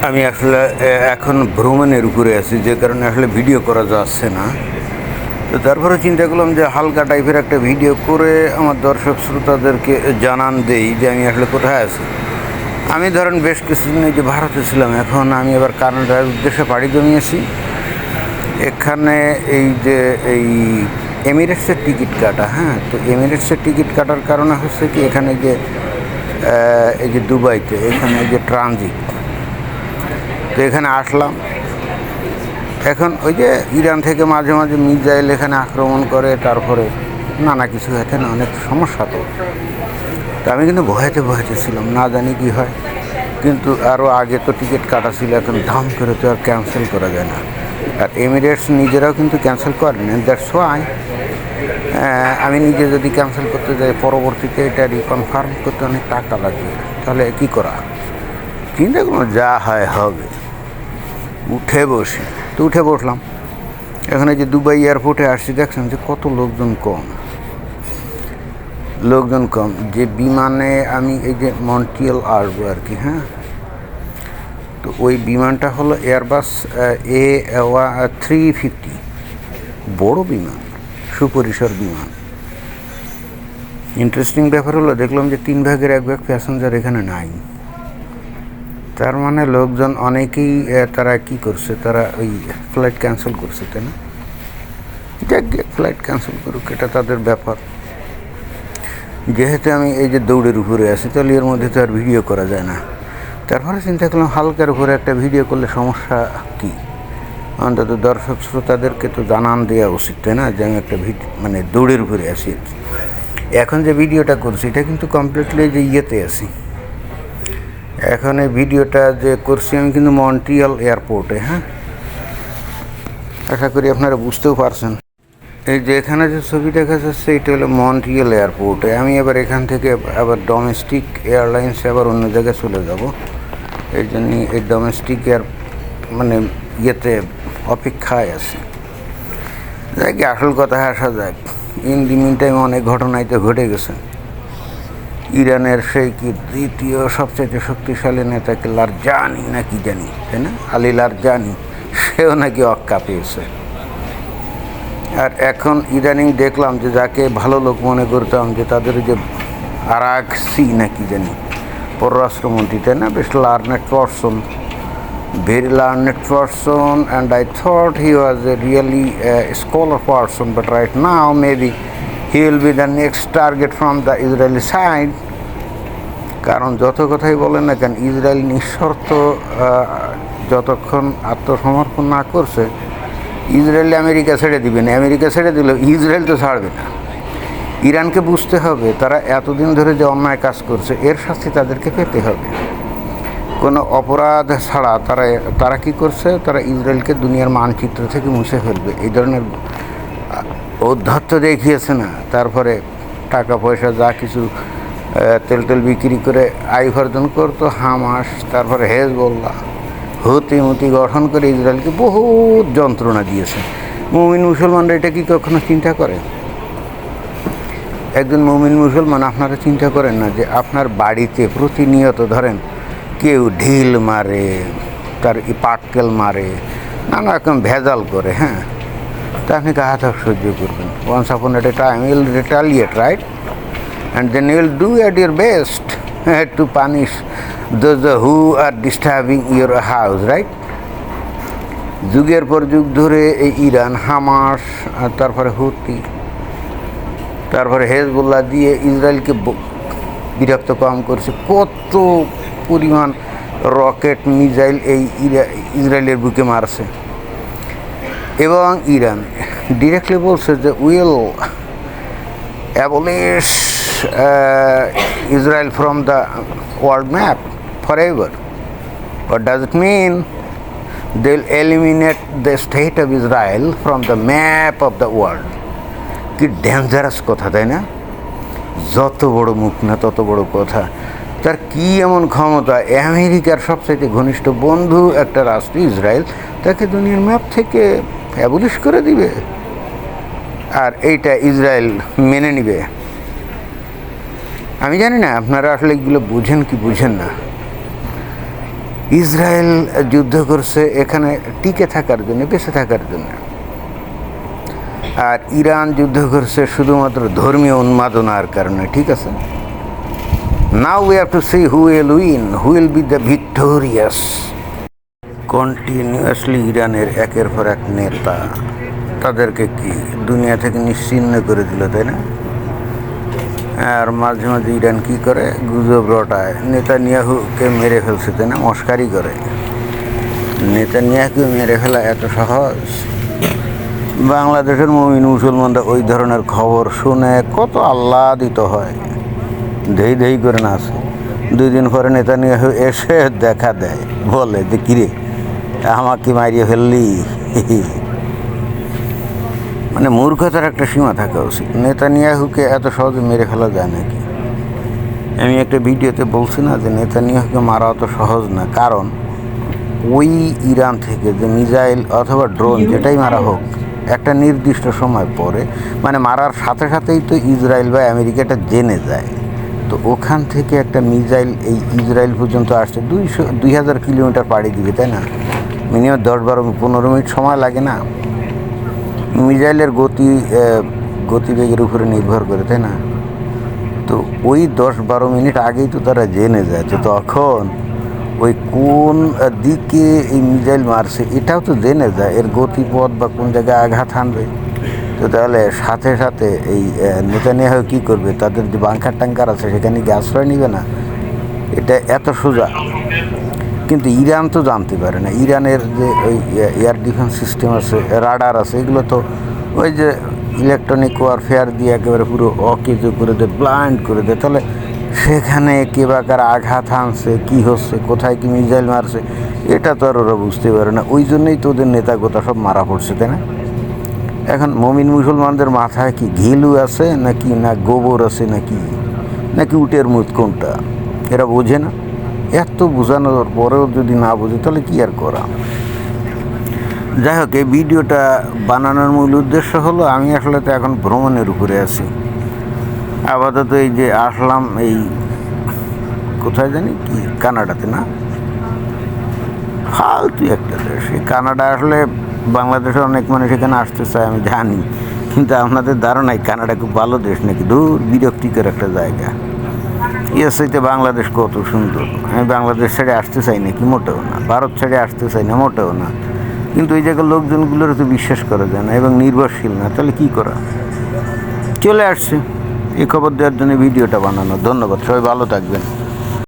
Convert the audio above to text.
আমি আসলে এখন ভ্রমণের উপরে আছি, যে কারণে আসলে ভিডিও করা যাচ্ছে না। তো তারপরে চিন্তা করলাম যে হালকা টাইপের একটা ভিডিও করে আমার দর্শক শ্রোতাদেরকে জানান দেই যে আমি আসলে কোথায় আছি। আমি ধরেন বেশ কিছুদিন এই যে ভারতে ছিলাম, এখন আমি এবার কানাডার উদ্দেশ্যে পাড়ি জমিয়েছি। এখানে এই এমিরেটসের টিকিট কাটা, হ্যাঁ, তো এমিরেটসের টিকিট কাটার কারণে হচ্ছে কি, এখানে যে এই যে দুবাইতে এখানে যে ট্রানজিট, তো এখানে আসলাম। এখন ওই যে ইরান থেকে মাঝে মাঝে মিসাইল এখানে আক্রমণ করে, তারপরে নানা কিছু এখানে অনেক সমস্যা। তো আমি কিন্তু ভয়েতে ছিলাম, না জানি কি হয়। কিন্তু আরও আগে তো টিকিট কাটা ছিল, এখন দাম করে তো আর ক্যান্সেল করা যায় না। আর এমিরেটস নিজেরাও কিন্তু ক্যান্সেল করেন, দ্যাটস ওয়াই আমি নিজে যদি ক্যান্সেল করতে যাই, পরবর্তীতে এটা রিকনফার্ম করতে অনেক টাকা লাগবে। তাহলে কী করা, চিন্তা করুন, যা হয় হবে। উঠে বসলাম। এখানে যে দুবাই এয়ারপোর্টে আসছি, দেখছেন যে কত লোকজন কম। যে বিমানে আমি এই যে মন্ট্রিয়াল আসবো আর কি, হ্যাঁ, তো ওই বিমানটা হলো এয়ারবাস A350, বড় বিমান, সুপরিসর বিমান। ইন্টারেস্টিং ব্যাপার হলো, দেখলাম যে 3 ভাগের 1 ভাগ প্যাসেঞ্জার এখানে নাই। তার মানে লোকজন অনেকেই তারা কি করছে, তারা ওই ফ্লাইট ক্যান্সেল করছে, তাই না? যাক, ফ্লাইট ক্যান্সেল করুক, এটা তাদের ব্যাপার। যেহেতু আমি এই যে দৌড়ের উপরে আছি, তাহলে এর মধ্যে তো আর ভিডিও করা যায় না। তারপরে চিন্তা করলাম হালকার উপরে একটা ভিডিও করলে সমস্যা কি, অন্তত দর্শক শ্রোতাদেরকে তো জানান দেওয়া উচিত, তাই না, যে আমি একটা মানে দৌড়ের উপরে আছি। এখন যে ভিডিওটা করছি এটা কিন্তু কমপ্লিটলি যে ইয়েতে আছি। এখন এই ভিডিওটা যে করছি আমি কিন্তু মন্ট্রিয়াল এয়ারপোর্টে, হ্যাঁ, আশা করি আপনারা বুঝতেও পারছেন। এই যে এখানে যে ছবি দেখা যাচ্ছে, এটা হলো মন্ট্রিয়াল এয়ারপোর্টে। আমি এবার এখান থেকে আবার ডোমেস্টিক এয়ারলাইন্সে আবার অন্য জায়গায় চলে যাব। এই জন্য এই ডোমেস্টিক মানে ইয়েতে অপেক্ষায় আছি। যাক, আসল কথা আসা যাক। ইন দি মিন টাইম অনেক ঘটনাই তো ঘটে গেছে। ইরানের সেই কি দ্বিতীয় সবচেয়ে শক্তিশালী নেতাকে লারজানি না কি জানি, তাই না, আলী লারজানি, সেও নাকি অক্কা পেয়েছে। আর এখন ইদানিং দেখলাম যে যাকে ভালো লোক মনে করতাম, যে তাদের যে আরাগসি না কি জানি পররাষ্ট্রমন্ত্রী, তাই না, বেশ learned person, very learned person, and I thought he was a really scholar person, but right now maybe he will be the next target from the Israeli side. কারণ যত কথাই বলেন না কেন, ইসরায়েল নিঃশর্ত যতক্ষণ আত্মসমর্পণ না করছে, ইসরায়েল আমেরিকা ছেড়ে দিবে না। আমেরিকা ছেড়ে দিলেও ইসরায়েল তো ছাড়বে না। ইরানকে বুঝতে হবে তারা এতদিন ধরে যে অন্যায় কাজ করছে, এর শাস্তি তাদেরকে পেতে হবে। কোনো অপরাধ ছাড়া তারা কি করছে, তারা ইসরায়েলকে দুনিয়ার মানচিত্র থেকে মুছে ফেলবে, এই ধরনের ঔদ্ধত্য দেখিয়েছে না। তারপরে টাকা পয়সা যা কিছু তেল বিক্রি করে আয় উপার্জন করতো হামাস, তারপরে হেজবুল্লাহ, হুতি গঠন করে ইসরায়েলকে বহুত যন্ত্রণা দিয়েছে। মুমিন মুসলমানরা এটা কি কখনো চিন্তা করে? একজন মুমিন মুসলমান, আপনারা চিন্তা করেন না যে আপনার বাড়িতে প্রতিনিয়ত ধরেন কেউ ঢিল মারে, তার পাটকেল মারে, নানা রকম ভেজাল করে, হ্যাঁ, তা আপনি কাহাত সহ্য করবেন? Once upon at a time you will retaliate, right? And then you will do at your best to punish those who are disturbing your house, right? যুগের পর যুগ ধরে এই ইরান, হামাস, তারপরে হুতি, তারপরে হেজবুল্লাহ দিয়ে ইসরায়েলকে বিরক্ত কম করছে। কত পরিমাণ রকেট মিসাইল এই ইসরায়েলের বুকে মারছে। এবং ইরান ডিরেক্টলি বলছে যে will abolish Israel from the world map forever. What does it mean? They'll eliminate the state of Israel from the map of the world. কি ডেঞ্জারাস কথা, তাই না? যত বড় মুখ না তত বড় কথা। তার কি এমন ক্ষমতা, আমেরিকার সবচাইতে ঘনিষ্ঠ বন্ধু একটা রাষ্ট্র ইসরায়েল, তাকে দুনিয়ার ম্যাপ থেকে অ্যাবলিশ করে দিবে, আর এইটা ইসরায়েল মেনে নিবে? আমি জানি না আপনারা আসলে এগুলো বুঝেন কি বুঝেন না। ইসরায়েল যুদ্ধ করছে এখানে টিকে থাকার জন্য, বেঁচে থাকার জন্য, আর ইরান যুদ্ধ করছে শুধুমাত্র ধর্মীয় উন্মাদনার কারণে। ঠিক আছে, now we have to see who will win, who will be the victorious. Continuously ইরানের একের পর এক নেতা তাদেরকে কি দুনিয়া থেকে নিশ্চিহ্ন করে দিল, তাই না? আর মাঝে মাঝে ইরান কী করে, গুজব রটায় নেতানিয়াহুকে মেরে ফেলছে, তাই না? মস্কারি করে। নেতানিয়াহুকে মেরে ফেলা এত সহজ? বাংলাদেশের মুমিন মুসলমানরা ওই ধরনের খবর শুনে কত আহ্লাদিত হয়, ধেই ধেই করে নাচে। 2 দিন পরে নেতানিয়াহু এসে দেখা দেয়, বলে যে কিরে আমাকে মারিয়ে ফেললি। মানে মূর্খতার একটা সীমা থাকা উচিত। নেতানিয়াহুকে এত সহজে মেরে ফেলা যায় নাকি? আমি একটা ভিডিওতে বলছি না যে নেতানিয়াহুকে মারা অত সহজ না, কারণ ওই ইরান থেকে যে মিসাইল অথবা ড্রোন যেটাই মারা হোক, একটা নির্দিষ্ট সময় পরে, মানে মারার সাথে সাথেই তো ইসরায়েল বা আমেরিকাটা জেনে যায়। তো ওখান থেকে একটা মিসাইল এই ইসরায়েল পর্যন্ত আসছে 2000 কিলোমিটার পাড়ি দিবে, তাই না? মিনিমাম 10-12-15 মিনিট সময় লাগে না? মিসাইলের গতিবেগের উপরে নির্ভর করে, তাই না? তো ওই 10-12 মিনিট আগেই তো তারা জেনে যায়। তো তখন ওই কোন দিকে এই মিসাইল মারছে এটাও তো জেনে যায়, এর গতিপথ বা কোন জায়গায় আঘাত হানবে। তো তাহলে সাথে সাথে এই নেতানিয়াহু কী করবে? তাদের যে বাংকার ট্যাঙ্কার আছে সেখানে কি আশ্রয় নিবে না? এটা এত সোজা। কিন্তু ইরান তো জানতে পারে না। ইরানের যে ওই এয়ার ডিফেন্স সিস্টেম আছে, রাডার আছে, এগুলো তো ওই যে ইলেকট্রনিক ওয়ারফেয়ার দিয়ে একেবারে পুরো অকেজো করে দেয়, ব্লাইন্ড করে দেয়। তাহলে সেখানে কে বা কার আঘাত হানছে, কী হচ্ছে, কোথায় কি মিসাইল মারছে, এটা তো আর ওরা বুঝতে পারে না। ওই জন্যই তো ওদের নেতা গোতা সব মারা পড়ছে, তাই না? এখন মুমিন মুসলমানদের মাথায় কি ঘিলু আছে নাকি, না গোবর আছে নাকি, নাকি উটের মুখ, কোনটা? এরা বোঝে না। এত বোঝানোর পরেও যদি না বোঝে তাহলে কি আর করা। যাই হোক, এই ভিডিওটা বানানোর মূল উদ্দেশ্য হলো, আমি আসলে তো এখন ভ্রমণের উপরে আছি আপাতত। এই যে আসলাম এই কোথায় জানি কি, কানাডাতে না, ফালতু একটা দেশ। এই কানাডা আসলে বাংলাদেশের অনেক মানুষ এখানে আসতে চায় আমি জানি, কিন্তু আপনাদের ধারণায় কানাডা খুব ভালো দেশ নাকি? দূর, বিরক্তিকর একটা জায়গা। এর চাইতে বাংলাদেশ কত সুন্দর। আমি বাংলাদেশ ছেড়ে আসতে চাই না, কি মোটেও না। ভারত ছেড়ে আসতে চাই না, মোটেও না। কিন্তু এই জায়গার লোকজনগুলোর তো বিশ্বাস করা যায় না এবং নির্ভরশীল না, তাহলে কী করা? চলে আসছে এই খবর দেওয়ার জন্য ভিডিওটা বানানো। ধন্যবাদ, সবাই ভালো থাকবেন।